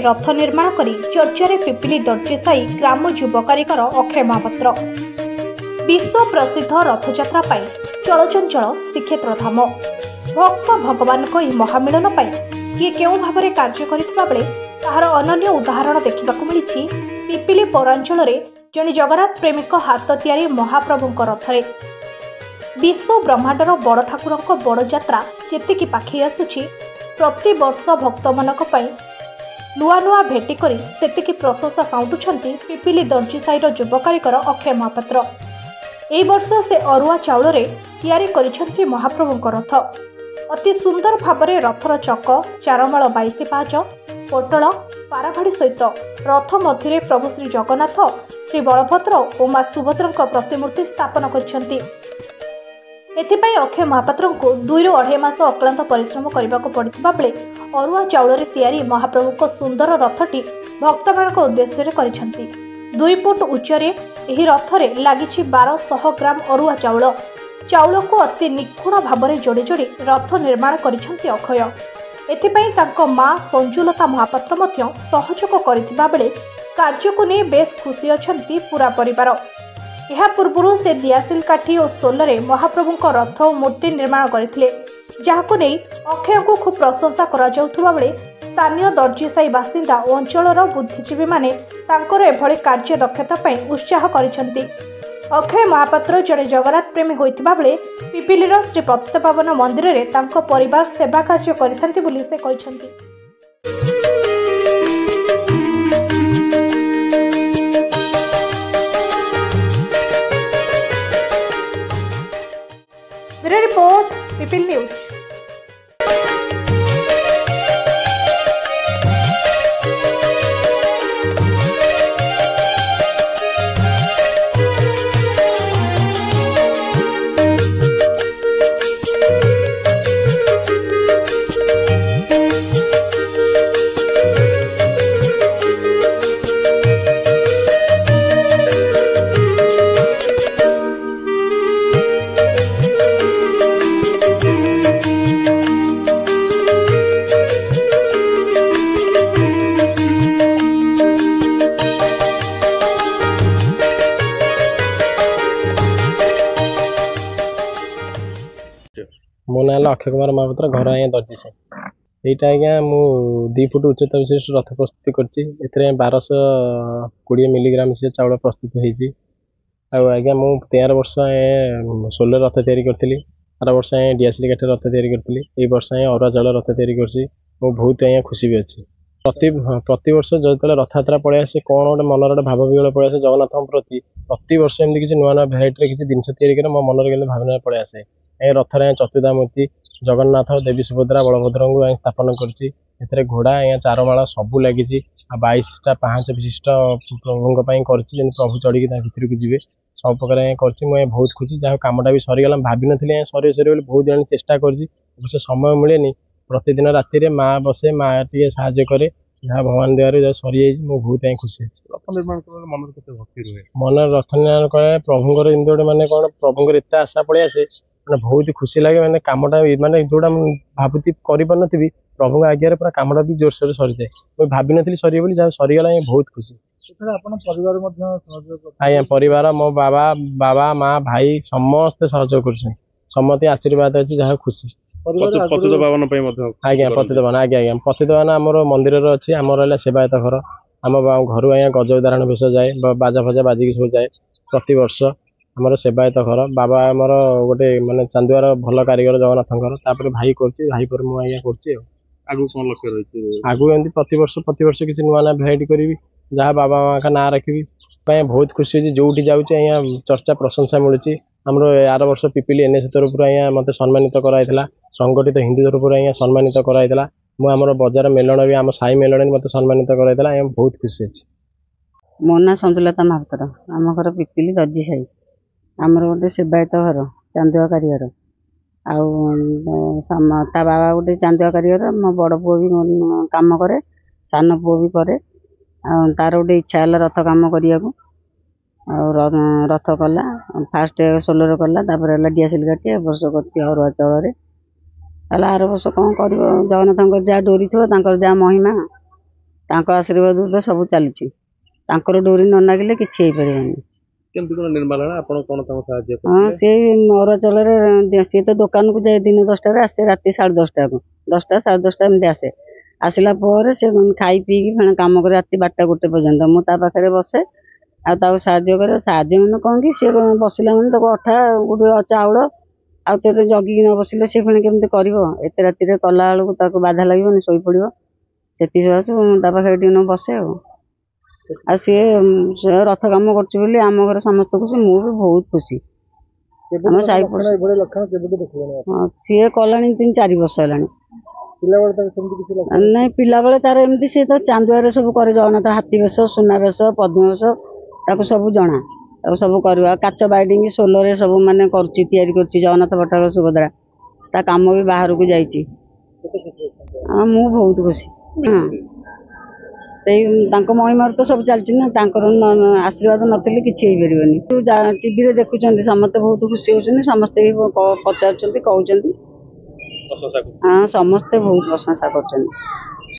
रथ निर्माण करी चर्चारे पिपिली दर्जीसाई ग्राम युव कारिगर अक्षय महापात्र। विश्व प्रसिद्ध रथयात्रा पाई चलचंचल श्रीक्षेत्र धाम भक्त भगवान को महामिलन पाई किए केउं भाबरे कार्य करितबा बेले ताहार अनन्य उदाहरण देखा मिली पिपिली पौरांचल जड़े जगन्नाथ प्रेमिक हाथ तैयारी महाप्रभुंक रथरे। विश्व ब्रह्मांडर बड़ ठाकुर बड़ यात्रा जेतिकी पाखी आसुछि प्रति वर्ष भक्त मानक पई नुआ नुआ भेटी करी सेतिकी प्रशंसा साउंटुछंती पिपिली दर्जीसाईर युव कारिगर अक्षय महापात्र। एई वर्ष से अरुआ चाउल रे तैयारी करिछंती महाप्रभुंक रथ। अति सुंदर भाबरे रथर चक चारमाल 22 पाहाच पोटल पाराभाड़ी सहित रथ मध्य प्रभु श्री जगन्नाथ श्री बलभद्र और मां सुभद्रंक प्रतिमूर्ति स्थापन करिछंती। एथिपाई अक्षय महापात्र को 2 ରୁ 2.5 मास अक्लांत परिश्रम करने को पड़ता बेले अरुआ चाउल तैयारी महाप्रभु सुंदर रथटी भक्तमान उद्देश्य करिछंती। 2 फुट उच्चरे एही रथरे लागिछि 1200 ग्राम अरुआ चाउल। चाउल को अति निखुण भाव जोड़ी जोड़ी रथ निर्माण करिछंती अक्षय। एथिपाई तांको मां संजुलता महापात्र मध्य सहयोग करिथिबा बेले कार्य को नहीं बेस खुशी अछंती पूरा परिवार। यह पूर्व से दियासिल काठी और सोलरे महाप्रभुंक रथ और मूर्ति निर्माण करथिले, जाहाको नहीं अक्षय को खूब प्रशंसा करा जाउथुबा बेले स्थानीय दर्जीसाई बासिंदा और अंचलर बुद्धिजीवी माने तांकर एभଳି कार्य दक्षता पई उत्साह करिसंती। अक्षय महापात्र जड़े जगन्नाथ प्रेमी होइतिबा बेले पिपिलीर श्री पतितपावन मंदिर रे तांको परिवार सेवा कार्य करिथंती बोली से कहिसंती। Report पिपिल news. मो ना अक्षय कुमार महापात्र घर आज्ञा दर्जीसाई। यहाँ आज्ञा मु 2 फुट उच्चता विशिष्ट रथ प्रस्तुति करछि। 1220 मिलीग्राम से चाउल प्रस्तुत होइछि। आज्ञा मु 13 वर्ष सोलर रथ तैयारी करथिली। 8 वर्ष डियासिल काठी रथ तैयारी करथिली। ए वर्ष अरुआ चाउल रथ तैयारी करछि। मु बहुत आज्ञा खुशी भी अच्छी। प्रति वर्ष जो रथयात्रा पड़े आसे कौन गोटे मनर गोटे भाव विगल पड़े आसे जगन्नाथ प्रति प्रति वर्ष एमती किसी नुआ नुआ भेराइटी किसी जिन तैयारी कर मो मनर के भावना पड़े आसे। रथर चतुर्धा मूर्ति जगन्नाथ देवी सुभद्रा बलभद्र को स्थापन कर घोड़ा चारमाल सबू लगी 22टा पाहाच विशिष्ट प्रभु प्रभु चढ़ी भितर को जी सब प्रकार कर बहुत खुशी जहाँ कमटा भी सरीगला भाभी नी सर बहुत जन चेष्टा कर समय मिले प्रतिदिन राति माँ बसे माँ टे साहय करे जहाँ भगवान देवर सरी जाए बहुत खुशी रथ निर्माण मन भक्ति रुहे मन रथ निर्माण करे प्रभुंर एमती गोटे मैंने कौन प्रभुंर एत आशा पड़े आसे मैंने बहुत खुशी लगे मैंने कमटा मानने जोड़ा भावुती कर प्रभु आज्ञा पूरा कमटा भी जोरसोर सरी जाए मुझे भाभी नी सर बोली जहाँ सरीगला बहुत खुशी। आज्ञा परिवार मो बाबा बाबा माँ भाई समस्ते सहयोग कर समस्त आशीर्वाद अच्छी जहाँ खुशी। आज्ञा पतितपावन आज्ञा आज्ञा पतितपावन आमर मंदिर अच्छी आमर सेवायत घर आम घर आज्ञा गज उदाहरण विषय जाए बाजा फजा बाजिक सब जाए प्रति वर्ष आमर सेवायत घर बाबा आमर गोटे माने चांदुआर भल कारीगर जगन्नाथ भाई कर भाई पर मुझे कर आगु एमती प्रति वर्ष किसी नुआ नुआ भेराइटी करी जहाँ बाबा माँ का ना रखी बहुत खुशी होती जो जाऊँ चर्चा प्रशंसा मिलूँ। आमर आर वर्ष पिपिली एनएस तरफ आज्ञा मत सम्मानित कराइला संगठित हिंदी तरफ आज्ञा सम्मानित कराइला मुझे बजार मेलन भी आम साई मेलन मत सम्मानित कराइला आज्ञा बहुत खुशी अच्छी। मो ना संजुलता महापात्र आम घर पिपिली दर्जीसाई आमर गोटे सेवायत घर चांदुआ कारीगर ता बाबा गोटे चांदुआ कारीगर मो बड़ पुओ भी काम करे सान पुओ भी करे तार गोटे इच्छा है रथ काम करने रथ कला फास्ट सोलर कला डियासिल काटी वर्ष कर अरुआ चाउल आर वर्ष कौन कर जगन्नाथ जहाँ डोरी थो जहाँ महिमा ତାଙ୍କ ଆଶୀର୍ବାଦରୁ ତ ସବୁ ଚାଲିଛି। ତାଙ୍କର ଡୋରି ନ ଲାଗିଲେ କିଛି ହେଇପାରିବନି। କେମିତି କଣ ନିର୍ମାଣ ହେଲା ଆପଣ କଣ ତାଙ୍କୁ ସାହାଯ୍ୟ ହଁ, କରିଥିଲେ? ସେଇ ଅରୁଆଚାଉଳରେ ସିଏ ତ ଦୋକାନକୁ ଯାଏ ଦିନ 10ଟାରେ, ଆସେ ରାତି 10:30କୁ, 10ଟା 10:30 ଏମିତି ଆସେ। ଆସିଲା ପରେ ସେ ଖାଇ ପିଇକି ଫେଣି କାମ করে ରାତି 12ଟା 1ଟା ପର୍ଯ୍ୟନ୍ତ। ମୁଁ ତା ପାଖରେ ବସେ ଆଉ ତାକୁ ସାହାଯ୍ୟ କରେ। ସାହାଯ୍ୟ ମାନେ କ'ଣ କି ସିଏ ବସିଲା ମାନେ ତାକୁ ଅଠା ଗୋଟେ ଚାଉଳ ଆଉ ତୋର ଜଗିକି ନ ବସିଲେ ସେ ପୁଣି କେମିତି କରିବ? ଏତେ ରାତିରେ କଲା ବେଳକୁ ତାକୁ ବାଧା ଲାଗିବନି, ଶୋଇପଡ଼ିବ। ସେଥିସକାଶୁ ମୁଁ ତା ପାଖରେ ଟିକେ ନାକୁ ବସେ ଆଉ ସିଏ ରଥ କାମ କରୁଛି ବୋଲି ଆମ ଘରେ ସମସ୍ତେ ଖୁସି, ମୁଁ ବି ବହୁତ ଖୁସି। ଆମ ସାହି ପଡ଼ିଶା ଏଭଳି ଲକ୍ଷଣ କେବେଠୁ ଦେଖିଲେଣି ଆପଣ? ହଁ, ସିଏ କଲାଣି 3-4 ବର୍ଷ ହେଲାଣି। ପିଲାବେଳେ ତାଙ୍କୁ ସେମିତି କିଛି ଲକ୍ଷଣ? ନାଇଁ, ପିଲାବେଳେ ତାର ଏମିତି ସିଏ ତ ଚାନ୍ଦୁଆରେ ସବୁ କରେ, ଜଗନ୍ନାଥ ହାତୀ ବେଶ, ସୁନା ବେଶ, ପଦ୍ମ ବେଶ, ତାକୁ ସବୁ ଜଣା। ତାକୁ ସବୁ କରିବା, କାଚ ବାଇଡିଙ୍ଗ ସୋଲରେ ସବୁ ମାନେ କରୁଛି, ତିଆରି କରୁଛି ଜଗନ୍ନାଥ ପତାକା ସୁଭଦ୍ରା। ତା କାମ ବି ବାହାରକୁ ଯାଇଛି। ହଁ, ମୁଁ ବହୁତ ଖୁସି। ହଁ, ସେଇ ତାଙ୍କ ମହିମାରୁ ତ ସବୁ ଚାଲିଛି ନା। ତାଙ୍କର ଆଶୀର୍ବାଦ ନଥିଲେ କିଛି ହେଇପାରିବନି। ଟିଭିରେ ଦେଖୁଛନ୍ତି ସମସ୍ତେ, ବହୁତ ଖୁସି ହଉଛନ୍ତି, ସମସ୍ତେ ବି ପଚାରୁଛନ୍ତି, କହୁଛନ୍ତି। ହଁ, ସମସ୍ତେ ବହୁତ ପ୍ରଶଂସା କରୁଛନ୍ତି।